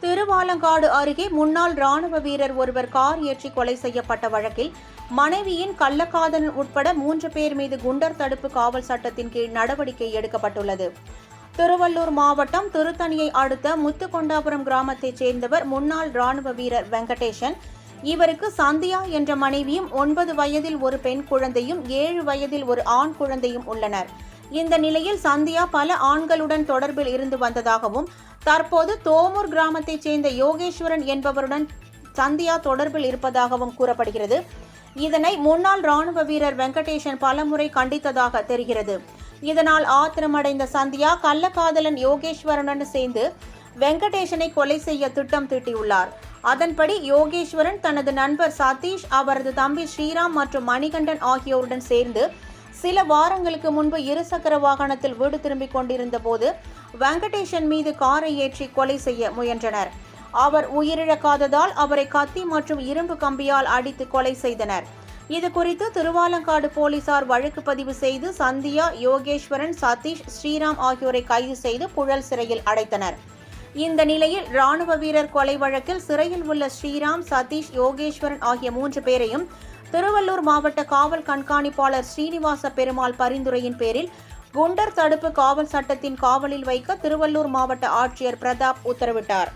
திருவாலங்காடு அருகே முன்னாள் ராணுவ வீரர் ஒருவர் கார் ஏற்றி கொலை செய்யப்பட்ட வழக்கில் மனைவியின் கள்ளக்காதலன் உட்பட 3 பேர் மீது குண்டர் தடுப்பு காவல் சட்டத்தின் கீழ் நடவடிக்கை எடுக்கப்பட்டுள்ளது. திருவள்ளூர் மாவட்டம் திருத்தணியை அடுத்த முத்துக்கொண்டாபுரம் கிராமத்தைச் சேர்ந்தவர் முன்னாள் ராணுவ வீரர் வெங்கடேசன். இவருக்கு சந்தியா என்ற மனைவியும் 9 வயதில் ஒரு பெண் குழந்தையும் 7 வயதில் ஒரு ஆண் குழந்தையும் உள்ளனர். இந்த நிலையில் சந்தியா பல ஆண்களுடன் தொடர்பில் இருந்து வந்ததாகவும் தற்போது தோமூர் கிராமத்தைச் சேர்ந்த யோகேஸ்வரன் என்பவருடன் சந்தியா தொடர்பில் இருப்பதாகவும் கூறப்படுகிறது. இதனை முன்னாள் ராணுவ வீரர் வெங்கடேசன் பலமுறை கண்டித்ததாக தெரிகிறது. இதனால் ஆத்திரமடைந்த சந்தியா கள்ளக்காதலன் யோகேஸ்வரனுடன் சேர்ந்து வெங்கடேசனை கொலை செய்ய திட்டம் தீட்டியுள்ளார். அதன்படி யோகேஸ்வரன் தனது நண்பர் சதீஷ், அவரது தம்பி ஸ்ரீராம் மற்றும் மணிகண்டன் ஆகியோருடன் சேர்ந்து சில வாரங்களுக்கு முன்பு இருசக்கர வாகனத்தில் வீடு திரும்பிக் கொண்டிருந்த போது வெங்கடேசன் மீது காரை ஏற்றி கொலை செய்ய முயன்றனர். அவர் உயிரிழக்காததால் அவரை கத்தி மற்றும் இரும்பு கம்பியால் அடித்து கொலை செய்தனர். இதுகுறித்து திருவாலங்காடு போலீசார் வழக்கு பதிவு செய்து சந்தியா, யோகேஸ்வரன், சதீஷ், ஸ்ரீராம் ஆகியோரை கைது செய்து புழல் சிறையில் அடைத்தனர். இந்த நிலையில் ராணுவ வீரர் கொலை வழக்கில் சிறையில் உள்ள ஸ்ரீராம், சதீஷ், யோகேஸ்வரன் ஆகிய 3 பேரையும் திருவள்ளூர் மாவட்ட காவல் கண்காணிப்பாளர் ஸ்ரீனிவாச பெருமாள் பரிந்துரையின் பேரில் குண்டர் தடுப்பு காவல் சட்டத்தின் காவலில் வைக்க திருவள்ளூர் மாவட்ட ஆட்சியர் பிரதாப் உத்தரவிட்டார்.